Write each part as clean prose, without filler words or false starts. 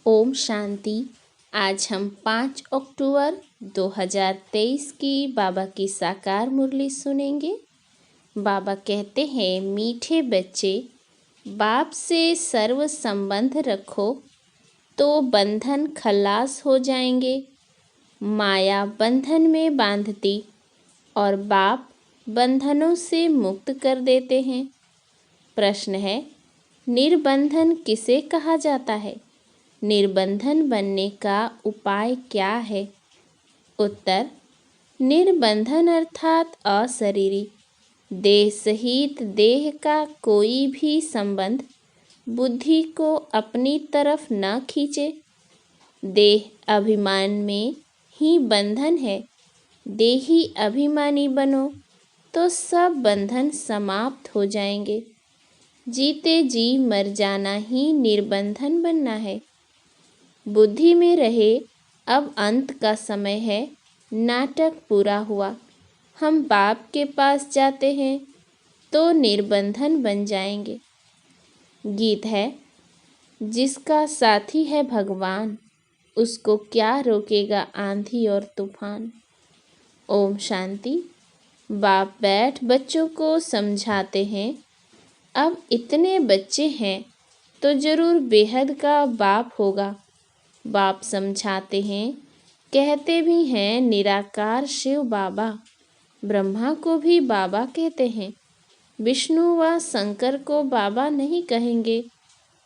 ओम शांति। आज हम 5 अक्टूबर 2023 की बाबा की साकार मुरली सुनेंगे। बाबा कहते हैं, मीठे बच्चे, बाप से सर्व संबंध रखो तो बंधन खलास हो जाएंगे। माया बंधन में बांधती और बाप बंधनों से मुक्त कर देते हैं। प्रश्न है, निर्बंधन किसे कहा जाता है? निर्बंधन बनने का उपाय क्या है? उत्तर, निर्बंधन अर्थात अशरीरी, देह सहित देह का कोई भी संबंध बुद्धि को अपनी तरफ न खींचे। देह अभिमान में ही बंधन है। देही अभिमानी बनो तो सब बंधन समाप्त हो जाएंगे। जीते जी मर जाना ही निर्बंधन बनना है। बुद्धि में रहे, अब अंत का समय है, नाटक पूरा हुआ। हम बाप के पास जाते हैं तो निर्बंधन बन जाएंगे। गीत है, जिसका साथी है भगवान, उसको क्या रोकेगा आंधी और तूफान। ओम शांति। बाप बैठ बच्चों को समझाते हैं। अब इतने बच्चे हैं तो जरूर बेहद का बाप होगा। बाप समझाते हैं, कहते भी हैं निराकार शिव बाबा। ब्रह्मा को भी बाबा कहते हैं। विष्णु व शंकर को बाबा नहीं कहेंगे।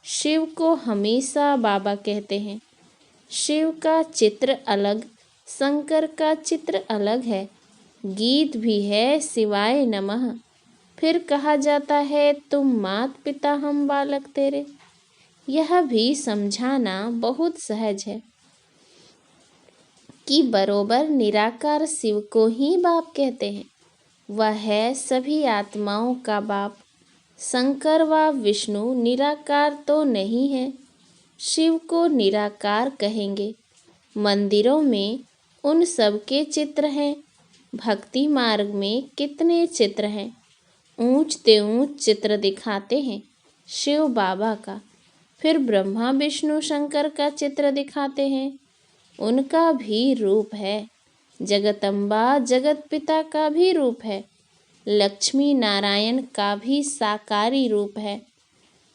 शिव को हमेशा बाबा कहते हैं। शिव का चित्र अलग, शंकर का चित्र अलग है। गीत भी है शिवाय नमः। फिर कहा जाता है, तुम मात पिता हम बालक तेरे। यह भी समझाना बहुत सहज है कि बरोबर निराकार शिव को ही बाप कहते हैं। वह है सभी आत्माओं का बाप। शंकर व विष्णु निराकार तो नहीं है। शिव को निराकार कहेंगे। मंदिरों में उन सब के चित्र हैं। भक्ति मार्ग में कितने चित्र हैं। ऊंच ते ऊंच चित्र दिखाते हैं शिव बाबा का। फिर ब्रह्मा विष्णु शंकर का चित्र दिखाते हैं। उनका भी रूप है। जगदम्बा जगत पिता का भी रूप है। लक्ष्मी नारायण का भी साकारी रूप है।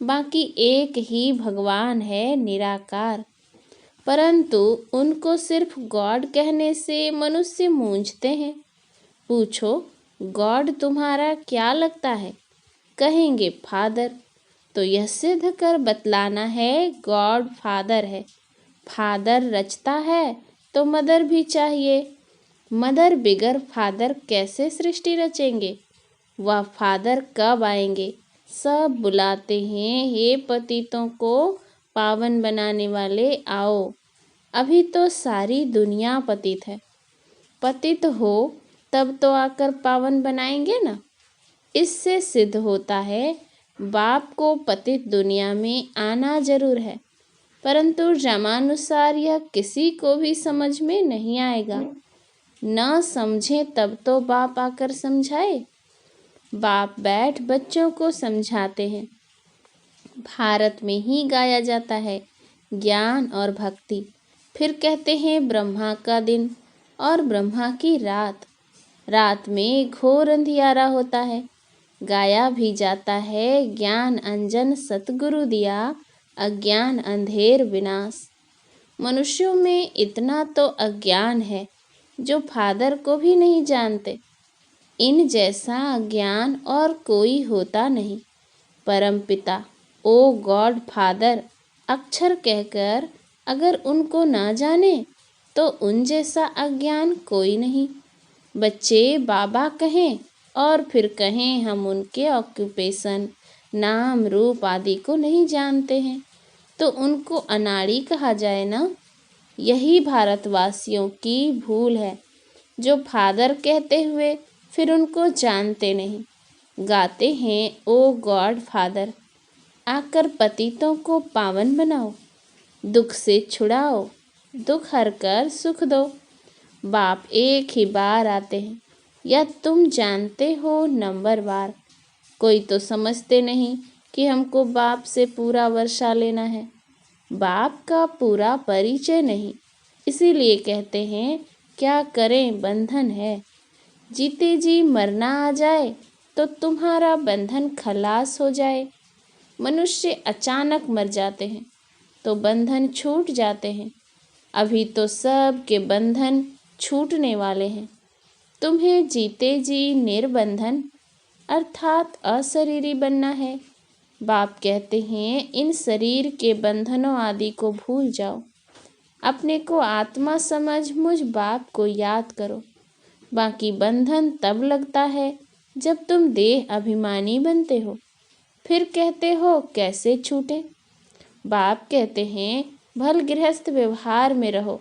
बाकी एक ही भगवान है, निराकार। परंतु उनको सिर्फ गॉड कहने से मनुष्य मूंझते हैं। पूछो, गॉड तुम्हारा क्या लगता है? कहेंगे फादर। तो यह सिद्ध कर बतलाना है, गॉड फादर है। फादर रचता है तो मदर भी चाहिए। मदर बिगर फादर कैसे सृष्टि रचेंगे? वह फादर कब आएंगे? सब बुलाते हैं, हे पतितों को पावन बनाने वाले आओ। अभी तो सारी दुनिया पतित है। पतित हो तब तो आकर पावन बनाएंगे ना। इससे सिद्ध होता है, बाप को पतित दुनिया में आना जरूर है, परंतु क्रमानुसार यह किसी को भी समझ में नहीं आएगा। न समझे तब तो बाप आकर समझाए। बाप बैठ बच्चों को समझाते हैं। भारत में ही गाया जाता है ज्ञान और भक्ति। फिर कहते हैं ब्रह्मा का दिन और ब्रह्मा की रात। रात में घोर अंधियारा होता है। गाया भी जाता है, ज्ञान अंजन सतगुरु दिया, अज्ञान अंधेर विनाश। मनुष्यों में इतना तो अज्ञान है जो फादर को भी नहीं जानते। इन जैसा अज्ञान और कोई होता नहीं। परम पिता, ओ गॉड फादर अक्षर कहकर अगर उनको ना जाने तो उन जैसा अज्ञान कोई नहीं। बच्चे बाबा कहें और फिर कहें हम उनके ऑक्यूपेशन, नाम रूप आदि को नहीं जानते हैं, तो उनको अनाड़ी कहा जाए ना। यही भारतवासियों की भूल है, जो फादर कहते हुए फिर उनको जानते नहीं। गाते हैं, ओ गॉड फादर आकर पतितों को पावन बनाओ, दुख से छुड़ाओ, दुख हर कर सुख दो। बाप एक ही बार आते हैं, या तुम जानते हो नंबरवार। कोई तो समझते नहीं कि हमको बाप से पूरा वर्षा लेना है। बाप का पूरा परिचय नहीं, इसीलिए कहते हैं क्या करें बंधन है। जीते जी मरना आ जाए तो तुम्हारा बंधन खलास हो जाए। मनुष्य अचानक मर जाते हैं तो बंधन छूट जाते हैं। अभी तो सब के बंधन छूटने वाले हैं। तुम्हें जीते जी निर्बंधन अर्थात अशरीरी बनना है। बाप कहते हैं इन शरीर के बंधनों आदि को भूल जाओ। अपने को आत्मा समझ मुझ बाप को याद करो। बाकी बंधन तब लगता है जब तुम देह अभिमानी बनते हो। फिर कहते हो कैसे छूटे। बाप कहते हैं भल गृहस्थ व्यवहार में रहो,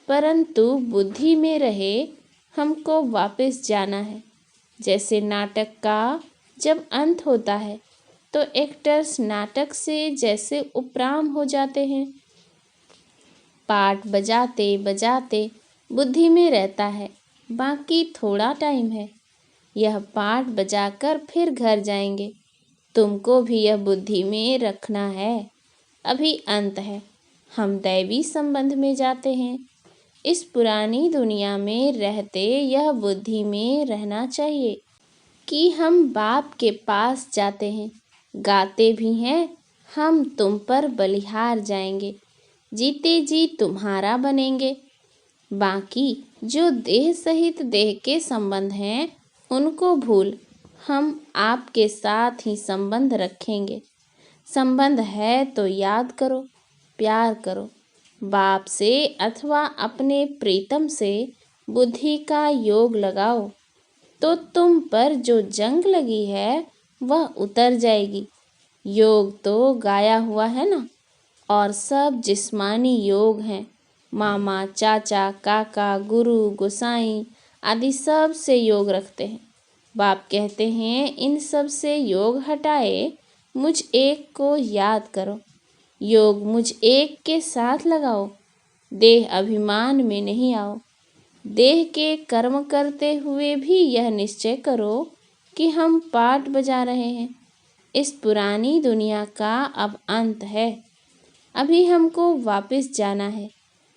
परंतु बुद्धि में रहे हमको वापस जाना है। जैसे नाटक का जब अंत होता है तो एक्टर्स नाटक से जैसे उपराम हो जाते हैं। पाठ बजाते बजाते बुद्धि में रहता है, बाकी थोड़ा टाइम है। यह पाठ बजाकर फिर घर जाएंगे। तुमको भी यह बुद्धि में रखना है। अभी अंत है, हम दैवी संबंध में जाते हैं। इस पुरानी दुनिया में रहते यह बुद्धि में रहना चाहिए कि हम बाप के पास जाते हैं। गाते भी हैं हम तुम पर बलिहार जाएंगे, जीते जी तुम्हारा बनेंगे। बाकी जो देह सहित देह के संबंध हैं उनको भूल हम आपके साथ ही संबंध रखेंगे। संबंध है तो याद करो, प्यार करो। बाप से अथवा अपने प्रीतम से बुद्धि का योग लगाओ तो तुम पर जो जंग लगी है वह उतर जाएगी। योग तो गाया हुआ है ना, और सब जिस्मानी योग हैं। मामा, चाचा, काका, गुरु, गोसाई आदि सब से योग रखते हैं। बाप कहते हैं इन सब से योग हटाए मुझ एक को याद करो। योग मुझ एक के साथ लगाओ। देह अभिमान में नहीं आओ। देह के कर्म करते हुए भी यह निश्चय करो कि हम पाठ बजा रहे हैं। इस पुरानी दुनिया का अब अंत है। अभी हमको वापस जाना है।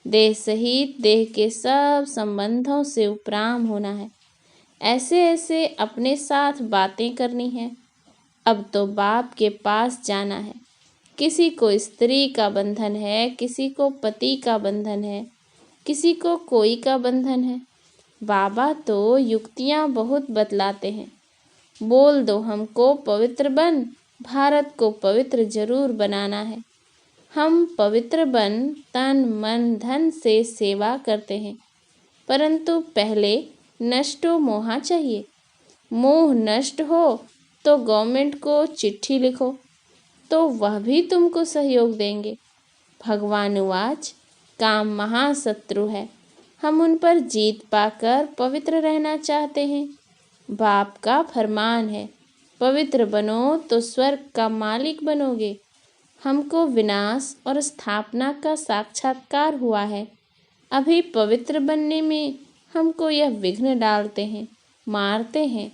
देह सहित देह के सब संबंधों से उपराम होना है। ऐसे ऐसे अपने साथ बातें करनी है। अब तो बाप के पास जाना है। किसी को स्त्री का बंधन है, किसी को पति का बंधन है, किसी को कोई का बंधन है। बाबा तो युक्तियाँ बहुत बतलाते हैं। बोल दो हमको पवित्र बन, भारत को पवित्र जरूर बनाना है। हम पवित्र बन तन मन धन से सेवा करते हैं, परंतु पहले नष्टो मोहा चाहिए। मोह नष्ट हो तो गवर्नमेंट को चिट्ठी लिखो तो वह भी तुमको सहयोग देंगे। भगवान उवाच काम महाशत्रु है, हम उन पर जीत पाकर पवित्र रहना चाहते हैं। बाप का फरमान है पवित्र बनो तो स्वर्ग का मालिक बनोगे। हमको विनाश और स्थापना का साक्षात्कार हुआ है। अभी पवित्र बनने में हमको यह विघ्न डालते हैं, मारते हैं।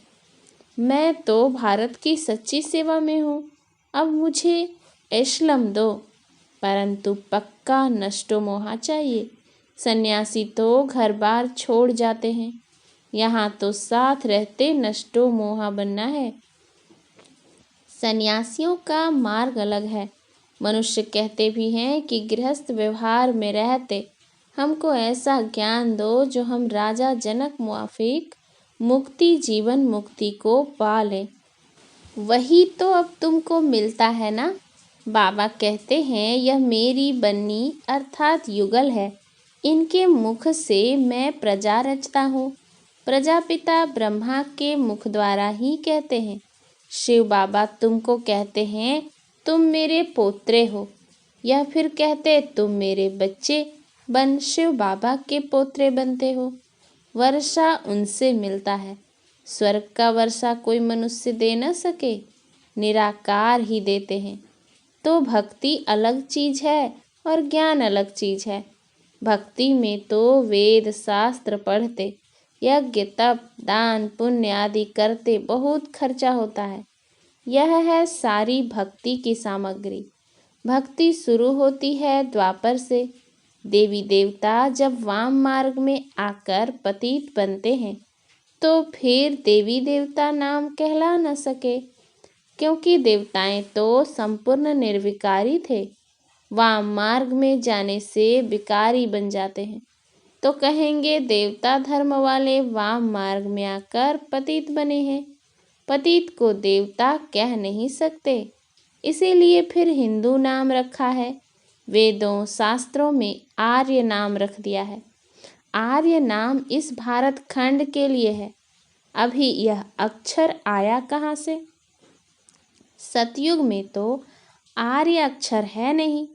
मैं तो भारत की सच्ची सेवा में हूँ। अब मुझे एशलम दो, परंतु पक्का नष्टो मोहा चाहिए। सन्यासी तो घर बार छोड़ जाते हैं, यहाँ तो साथ रहते नष्टो मोहा बनना है। सन्यासियों का मार्ग अलग है। मनुष्य कहते भी हैं कि गृहस्थ व्यवहार में रहते हमको ऐसा ज्ञान दो जो हम राजा जनक मुआफिक मुक्ति जीवन मुक्ति को पा लें। वही तो अब तुमको मिलता है ना। बाबा कहते हैं यह मेरी बन्नी अर्थात युगल है। इनके मुख से मैं प्रजा रचता हूँ। प्रजापिता ब्रह्मा के मुख द्वारा ही कहते हैं। शिव बाबा तुमको कहते हैं तुम मेरे पोत्रे हो, या फिर कहते तुम मेरे बच्चे बन शिव बाबा के पोत्रे बनते हो। वर्षा उनसे मिलता है। स्वर्ग का वर्षा कोई मनुष्य दे न सके, निराकार ही देते हैं। तो भक्ति अलग चीज है और ज्ञान अलग चीज है। भक्ति में तो वेद शास्त्र पढ़ते, यज्ञ तप दान पुण्य आदि करते बहुत खर्चा होता है। यह है सारी भक्ति की सामग्री। भक्ति शुरू होती है द्वापर से। देवी देवता जब वाम मार्ग में आकर पतित बनते हैं तो फिर देवी देवता नाम कहला न सके, क्योंकि देवताएं तो संपूर्ण निर्विकारी थे। वाम मार्ग में जाने से विकारी बन जाते हैं तो कहेंगे देवता धर्म वाले वाम मार्ग में आकर पतित बने हैं। पतित को देवता कह नहीं सकते, इसीलिए फिर हिंदू नाम रखा है। वेदों शास्त्रों में आर्य नाम रख दिया है। आर्य नाम इस भारत खंड के लिए है। अभी यह अक्षर आया कहाँ से? सतयुग में तो आर्य अक्षर है नहीं।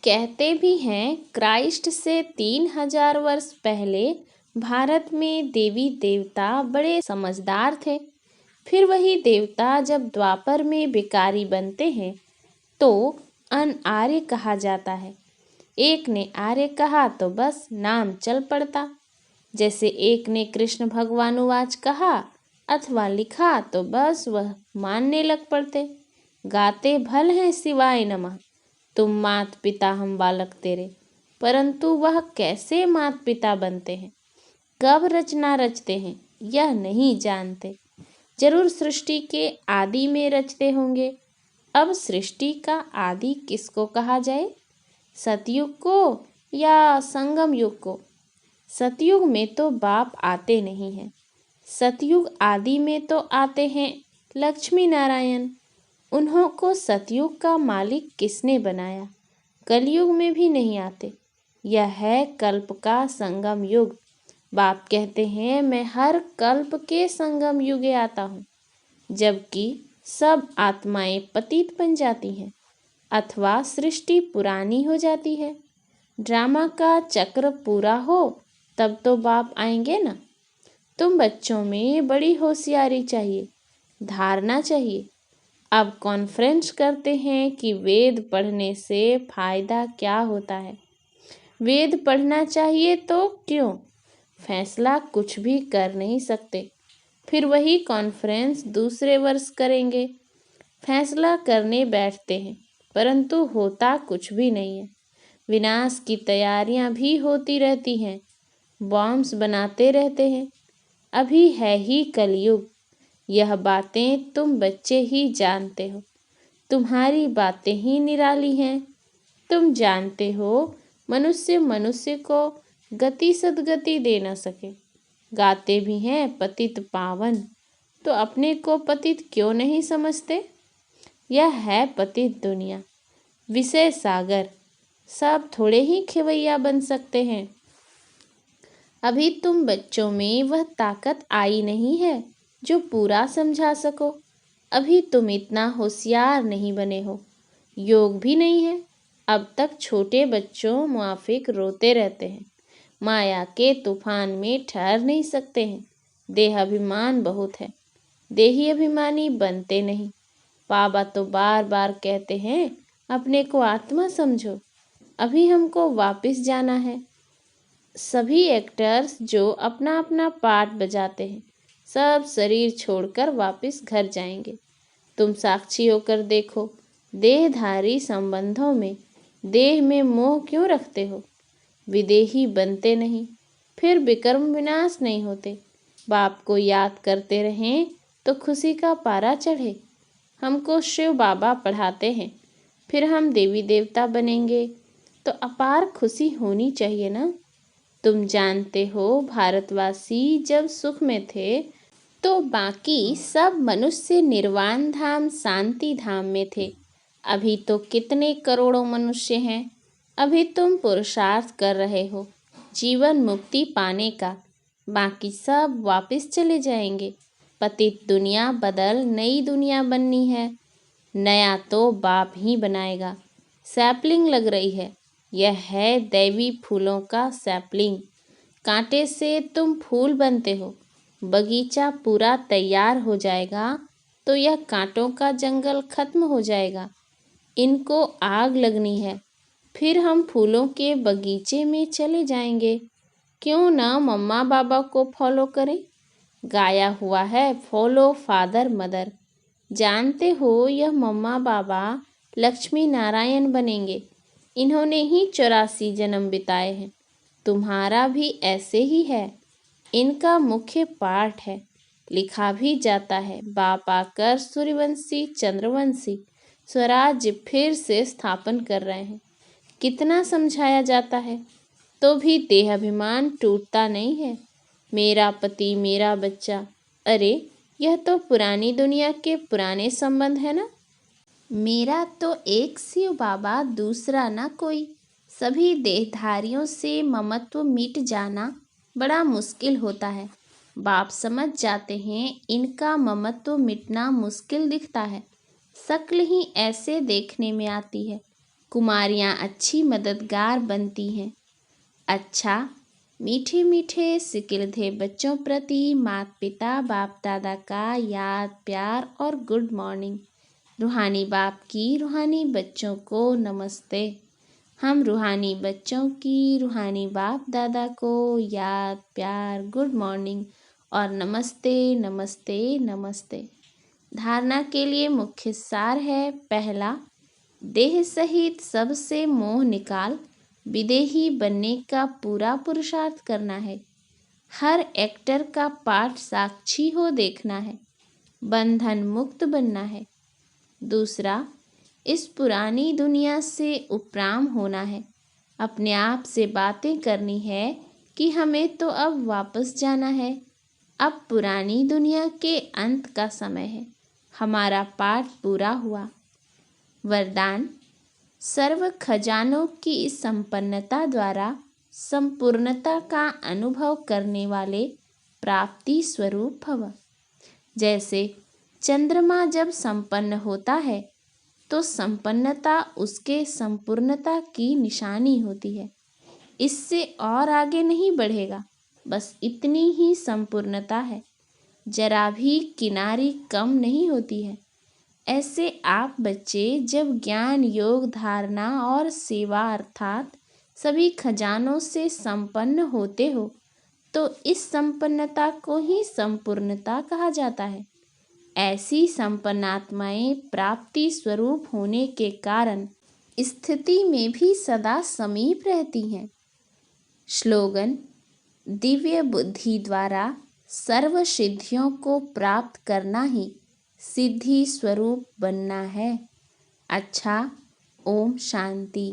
कहते भी हैं क्राइस्ट से 3000 वर्ष पहले भारत में देवी देवता बड़े समझदार थे। फिर वही देवता जब द्वापर में विकारी बनते हैं तो अनआर्य कहा जाता है। एक ने आर्य कहा तो बस नाम चल पड़ता। जैसे एक ने कृष्ण भगवानुवाच कहा अथवा लिखा तो बस वह मानने लग पड़ते। गाते भल हैं शिवाय नमः, तुम मात पिता हम बालक तेरे, परंतु वह कैसे मात पिता बनते हैं, कब रचना रचते हैं, यह नहीं जानते। जरूर सृष्टि के आदि में रचते होंगे। अब सृष्टि का आदि किसको कहा जाए, सतयुग को या संगम युग को? सतयुग में तो बाप आते नहीं हैं। सतयुग आदि में तो आते हैं लक्ष्मी नारायण। उन्हों को सतयुग का मालिक किसने बनाया? कलयुग में भी नहीं आते। यह है कल्प का संगम युग। बाप कहते हैं मैं हर कल्प के संगम युगे आता हूँ, जबकि सब आत्माएं पतित बन जाती हैं अथवा सृष्टि पुरानी हो जाती है। ड्रामा का चक्र पूरा हो तब तो बाप आएंगे ना। तुम बच्चों में बड़ी होशियारी चाहिए, धारणा चाहिए। अब कॉन्फ्रेंस करते हैं कि वेद पढ़ने से फायदा क्या होता है। वेद पढ़ना चाहिए तो क्यों? फैसला कुछ भी कर नहीं सकते। फिर वही कॉन्फ्रेंस दूसरे वर्ष करेंगे। फैसला करने बैठते हैं परंतु होता कुछ भी नहीं है। विनाश की तैयारियां भी होती रहती हैं, बॉम्ब्स बनाते रहते हैं। अभी है ही कलयुग। यह बातें तुम बच्चे ही जानते हो। तुम्हारी बातें ही निराली हैं। तुम जानते हो मनुष्य मनुष्य को गति सद्गति दे न सके। गाते भी हैं पतित पावन, तो अपने को पतित क्यों नहीं समझते? यह है पतित दुनिया, विषय सागर। सब थोड़े ही खेवैया बन सकते हैं। अभी तुम बच्चों में वह ताकत आई नहीं है जो पूरा समझा सको। अभी तुम इतना होशियार नहीं बने हो। योग भी नहीं है। अब तक छोटे बच्चों मुआफिक रोते रहते हैं। माया के तूफान में ठहर नहीं सकते हैं। देहाभिमान बहुत है, देही अभिमानी बनते नहीं। बाबा तो बार बार कहते हैं अपने को आत्मा समझो। अभी हमको वापस जाना है। सभी एक्टर्स जो अपना अपना पार्ट बजाते हैं सब शरीर छोड़कर वापस घर जाएंगे। तुम साक्षी होकर देखो, देहधारी संबंधों में देह में मोह क्यों रखते हो? विदेही बनते नहीं, फिर विकर्म विनाश नहीं होते। बाप को याद करते रहें तो खुशी का पारा चढ़े। हमको शिव बाबा पढ़ाते हैं, फिर हम देवी देवता बनेंगे तो अपार खुशी होनी चाहिए ना। तुम जानते हो भारतवासी जब सुख में थे तो बाकी सब मनुष्य निर्वाण धाम शांति धाम में थे। अभी तो कितने करोड़ों मनुष्य हैं। अभी तुम पुरुषार्थ कर रहे हो जीवन मुक्ति पाने का, बाकी सब वापस चले जाएंगे। पतित दुनिया बदल नई दुनिया बननी है। नया तो बाप ही बनाएगा। सैपलिंग लग रही है, यह है दैवी फूलों का सैपलिंग। कांटे से तुम फूल बनते हो। बगीचा पूरा तैयार हो जाएगा तो यह कांटों का जंगल खत्म हो जाएगा। इनको आग लगनी है, फिर हम फूलों के बगीचे में चले जाएंगे। क्यों ना मम्मा बाबा को फॉलो करें? गाया हुआ है फॉलो फादर मदर। जानते हो यह मम्मा बाबा लक्ष्मी नारायण बनेंगे। इन्होंने ही 84 जन्म बिताए हैं। तुम्हारा भी ऐसे ही है। इनका मुख्य पाठ है, लिखा भी जाता है। बाप आकर सूर्यवंशी चंद्रवंशी स्वराज्य फिर से स्थापन कर रहे हैं। कितना समझाया जाता है तो भी देहाभिमान टूटता नहीं है। मेरा पति मेरा बच्चा, अरे यह तो पुरानी दुनिया के पुराने संबंध है ना। मेरा तो एक शिव बाबा, दूसरा ना कोई। सभी देहधारियों से ममत्व मिट जाना बड़ा मुश्किल होता है। बाप समझ जाते हैं इनका ममत्व मिटना मुश्किल दिखता है। शक्ल ही ऐसे देखने में आती है। कुमारियाँ अच्छी मददगार बनती हैं। अच्छा, मीठे मीठे सिकिलधे बच्चों प्रति माता पिता बाप दादा का याद प्यार और गुड मॉर्निंग। रूहानी बाप की रूहानी बच्चों को नमस्ते। हम रूहानी बच्चों की रूहानी बाप दादा को याद प्यार गुड मॉर्निंग और नमस्ते नमस्ते नमस्ते। धारणा के लिए मुख्य सार है, पहला, देह सहित सबसे मोह निकाल विदेही बनने का पूरा पुरुषार्थ करना है। हर एक्टर का पाठ साक्षी हो देखना है। बंधन मुक्त बनना है। दूसरा, इस पुरानी दुनिया से उपराम होना है। अपने आप से बातें करनी है कि हमें तो अब वापस जाना है। अब पुरानी दुनिया के अंत का समय है। हमारा पाठ पूरा हुआ। वरदान, सर्व खजानों की इस संपन्नता द्वारा संपूर्णता का अनुभव करने वाले प्राप्ति स्वरूप भव। जैसे चंद्रमा जब संपन्न होता है तो संपन्नता उसके संपूर्णता की निशानी होती है। इससे और आगे नहीं बढ़ेगा, बस इतनी ही संपूर्णता है। जरा भी किनारी कम नहीं होती है। ऐसे आप बच्चे जब ज्ञान योग धारणा और सेवा अर्थात सभी खजानों से संपन्न होते हो तो इस संपन्नता को ही संपूर्णता कहा जाता है। ऐसी संपन्न आत्माएं प्राप्ति स्वरूप होने के कारण स्थिति में भी सदा समीप रहती हैं। श्लोगन, दिव्य बुद्धि द्वारा सर्व सिद्धियों को प्राप्त करना ही सिद्धि स्वरूप बनना है। अच्छा, ओम शांति।